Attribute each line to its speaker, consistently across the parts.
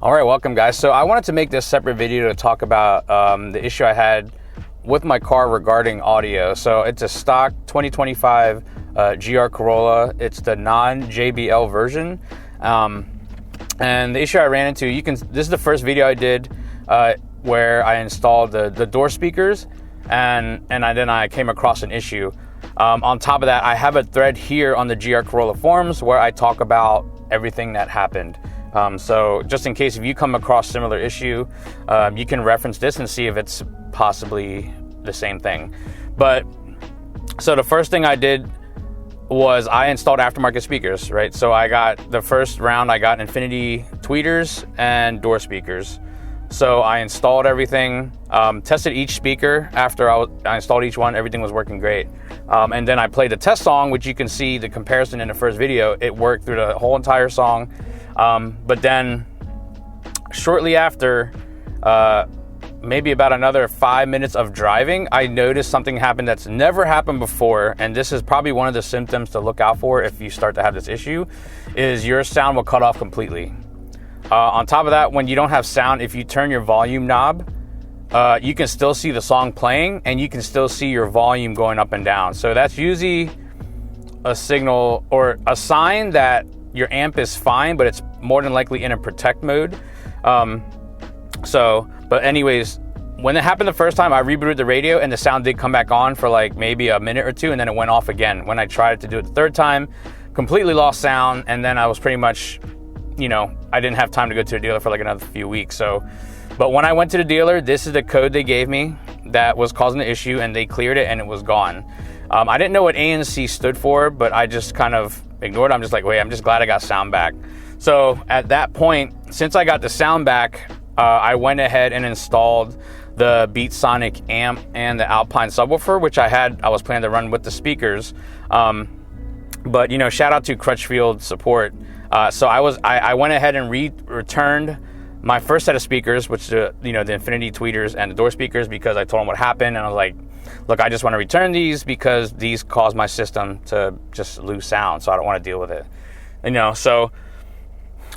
Speaker 1: All right, welcome guys. So I wanted to make this separate video to talk about the issue I had with my car regarding audio. So it's a stock 2025 GR Corolla. It's the non-JBL version. And the issue I ran into, this is the first video I did where I installed the door speakers and then I came across an issue. On top of that, I have a thread here on the GR Corolla forums where I talk about everything that happened. So just in case if you come across similar issue, you can reference this and see if it's possibly the same thing. But so the first thing I did was I installed aftermarket speakers, right? So I got the first round, I got Infinity tweeters and door speakers. So I installed everything, tested each speaker after I installed each one, everything was working great. And then I played the test song, which you can see the comparison in the first video. It worked through the whole entire song. But then shortly after, maybe about another 5 minutes of driving, I noticed something happened that's never happened before. And this is probably one of the symptoms to look out for if you start to have this issue, is your sound will cut off completely. On top of that, when you don't have sound, if you turn your volume knob, you can still see the song playing and you can still see your volume going up and down. So that's usually a signal or a sign that your amp is fine, but it's more than likely in a protect mode. But anyways, when it happened the first time, I rebooted the radio and the sound did come back on for like maybe a minute or two, and then it went off again. When I tried to do it the third time, completely lost sound, and then I was pretty much, I didn't have time to go to the dealer for like another few weeks. But when I went to the dealer, this is the code they gave me that was causing the issue, and they cleared it and it was gone. I didn't know what ANC stood for, but I just kind of ignored it. I'm just like, wait, I'm just glad I got sound back. So at that point, since I got the sound back, I went ahead and installed the Beatsonic amp and the Alpine subwoofer, which I was planning to run with the speakers. But shout out to Crutchfield Support. So I went ahead and returned my first set of speakers, which the Infinity tweeters and the door speakers, because I told them what happened, and I was like, look, I just want to return these because these caused my system to just lose sound, so I don't want to deal with it. So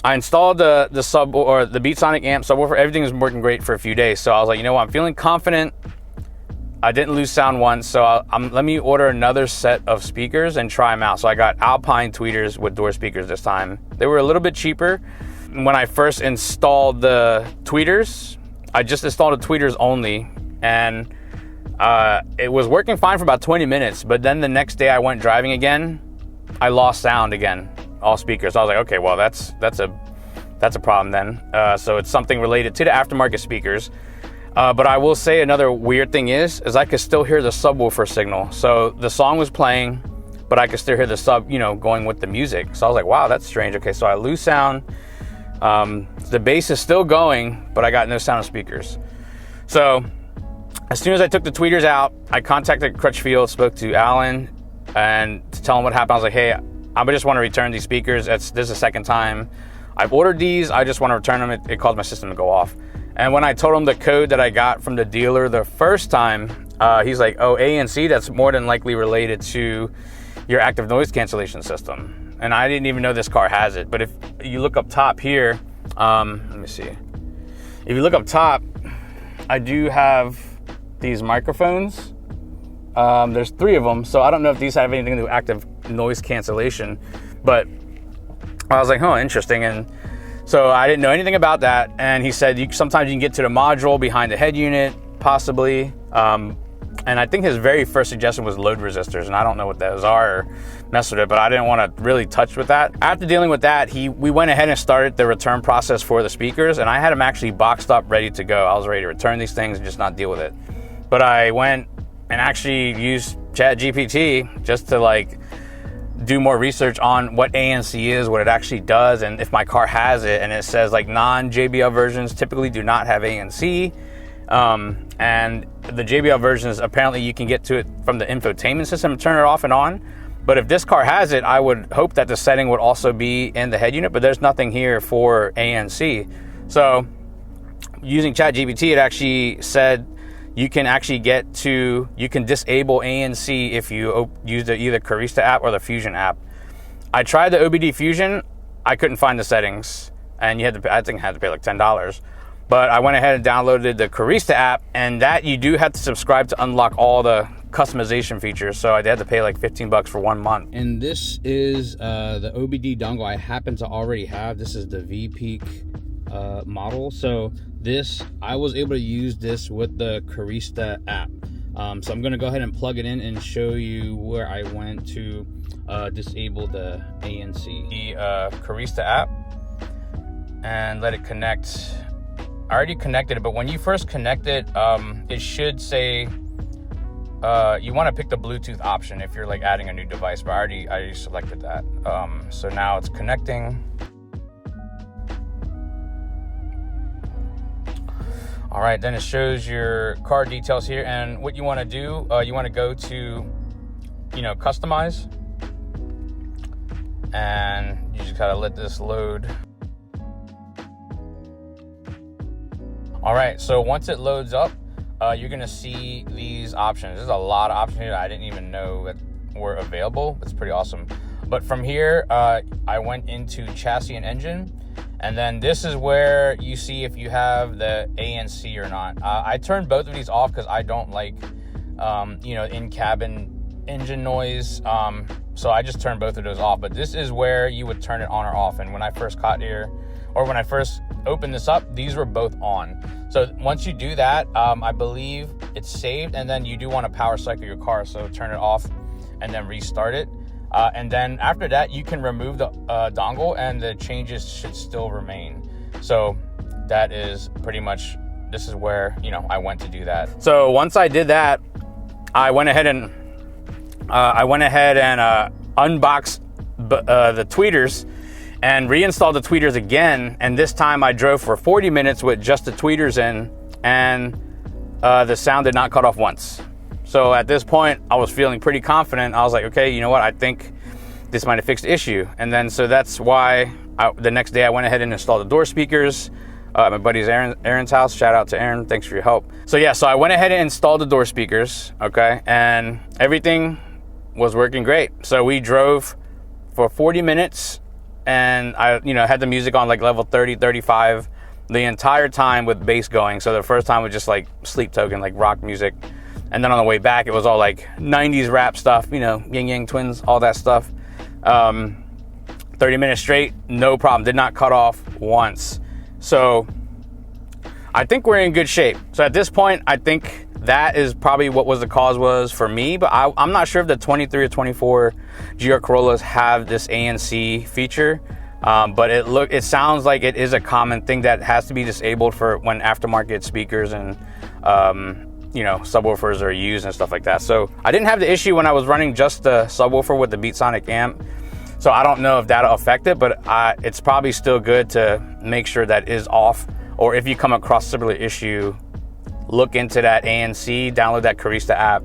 Speaker 1: I installed the Beatsonic amp subwoofer. Everything was working great for a few days. So I was like, what, I'm feeling confident. I didn't lose sound once, so let me order another set of speakers and try them out. So I got Alpine tweeters with door speakers this time. They were a little bit cheaper. When I first installed the tweeters, I just installed the tweeters only, and it was working fine for about 20 minutes. But then the next day I went driving again, I lost sound again, all speakers. So I was like, okay, well that's a problem then. So it's something related to the aftermarket speakers. But I will say another weird thing is I could still hear the subwoofer signal. So the song was playing, but I could still hear the sub, going with the music. So I was like, wow, that's strange. Okay, so I lose sound. The bass is still going, but I got no sound of speakers. So as soon as I took the tweeters out, I contacted Crutchfield, spoke to Alan, and to tell him what happened. I was like, hey, I just want to return these speakers. This is the second time I've ordered these. I just want to return them. It caused my system to go off. And when I told him the code that I got from the dealer the first time, he's like, oh, ANC, that's more than likely related to your active noise cancellation system. And I didn't even know this car has it. But if you look up top here, let me see. If you look up top, I do have these microphones. There's 3 of them. So I don't know if these have anything to do with active noise cancellation. But I was like, oh, interesting. And so I didn't know anything about that. And he said, sometimes you can get to the module behind the head unit, possibly. And I think his very first suggestion was load resistors, and I don't know what those are or mess with it, but I didn't want to really touch with that. After dealing with that, we went ahead and started the return process for the speakers, and I had them actually boxed up, ready to go. I was ready to return these things and just not deal with it. But I went and actually used ChatGPT just to do more research on what ANC is, what it actually does, and if my car has it. And it says non-JBL versions typically do not have ANC. And the JBL versions, apparently you can get to it from the infotainment system and turn it off and on. But if this car has it, I would hope that the setting would also be in the head unit, but there's nothing here for ANC. So using ChatGPT, it actually said you can disable ANC if you use the either Carista app or the Fusion app. I tried the OBD Fusion. I couldn't find the settings. and you had to, I think I had to pay like $10. But I went ahead and downloaded the Carista app, and that you do have to subscribe to unlock all the customization features. So I had to pay like $15 for 1 month. And this is the OBD dongle I happen to already have. This is the V-Peak model. So this, I was able to use this with the Carista app. So I'm gonna go ahead and plug it in and show you where I went to disable the ANC. The Carista app, and let it connect. I already connected it, but when you first connect it, it should say you want to pick the Bluetooth option if you're like adding a new device, but I already selected that. So now it's connecting. All right, then it shows your car details here, and what you want to do, you want to go to, you know, customize, and you just gotta let this load. All right, so once it loads up, you're gonna see these options. There's a lot of options here I didn't even know that were available. It's pretty awesome. But from here, I went into chassis and engine, and then this is where you see if you have the ANC or not. I turned both of these off because I don't like, you know, in-cabin engine noise. So I just turned both of those off. But this is where you would turn it on or off. And when I first got here, or when I first opened this up, these were both on. So once you do that, I believe it's saved, and then you do want to power cycle your car. So turn it off and then restart it. And then after that, you can remove the dongle, and the changes should still remain. So that is pretty much, this is where, you know, I went to do that. So once I did that, I went ahead and unboxed the tweeters and reinstalled the tweeters again. And this time I drove for 40 minutes with just the tweeters in, and the sound did not cut off once. So at this point, I was feeling pretty confident. I was like, okay, you know what? I think this might have fixed the issue. And then, so that's why the next day I went ahead and installed the door speakers. My buddy's Aaron's house. Shout out to Aaron. Thanks for your help. So yeah, so I went ahead and installed the door speakers, okay? And everything was working great. So we drove for 40 minutes, and I, you know, had the music on like level 30, 35 the entire time with bass going. So the first time was just like sleep token, like rock music. And then on the way back, it was all like 90s rap stuff, you know, Yin Yang Twins, all that stuff. 30 minutes straight, no problem. Did not cut off once. So I think we're in good shape. So at this point, I think that is probably what was the cause was for me. But I'm not sure if the 23 or 24 GR Corollas have this ANC feature. But it sounds like it is a common thing that has to be disabled for when aftermarket speakers and you know, subwoofers are used and stuff like that. So I didn't have the issue when I was running just the subwoofer with the Beatsonic amp. So I don't know if that'll affect it, but it's probably still good to make sure that is off. Or if you come across a similar issue, look into that ANC, download that Carista app,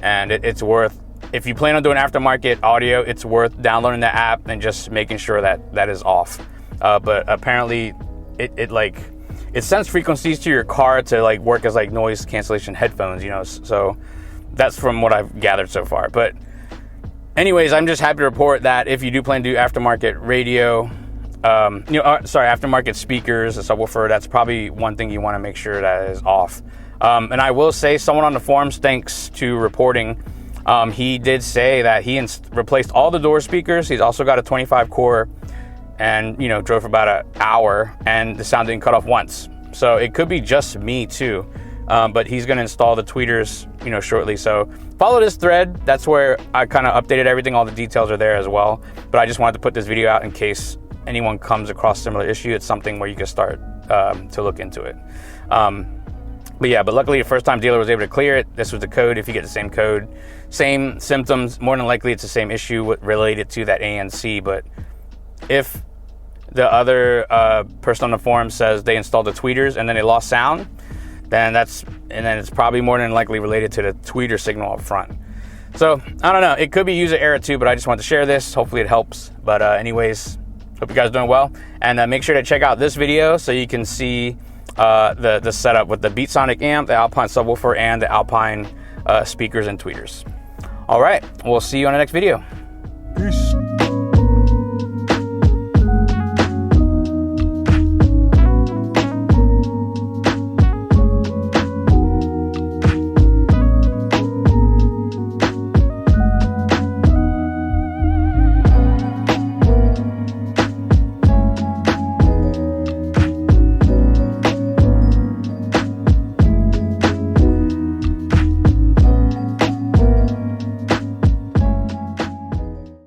Speaker 1: and it's worth, if you plan on doing aftermarket audio, it's worth downloading the app and just making sure that that is off. But apparently it sends frequencies to your car to like work as like noise cancellation headphones, you know, so that's from what I've gathered so far. But anyways, I'm just happy to report that if you do plan to do aftermarket radio, aftermarket speakers, a subwoofer, that's probably one thing you want to make sure that is off. And I will say, someone on the forums, thanks to reporting, he did say that he replaced all the door speakers. He's also got a 25 core, and, you know, drove for about an hour, and the sound didn't cut off once. So it could be just me too. But he's going to install the tweeters, you know, shortly. So follow this thread. That's where I kind of updated everything. All the details are there as well. But I just wanted to put this video out in case anyone comes across a similar issue. It's something where you can start to look into it. But luckily the first time dealer was able to clear it. This was the code. If you get the same code, same symptoms, more than likely it's the same issue related to that ANC. But if the other person on the forum says they installed the tweeters and then they lost sound, then it's probably more than likely related to the tweeter signal up front. So I don't know, it could be user error too, but I just wanted to share this. Hopefully it helps. But anyways, hope you guys are doing well, and make sure to check out this video so you can see the setup with the Beatsonic amp, the Alpine subwoofer, and the Alpine speakers and tweeters. All right, we'll see you on the next video. Peace.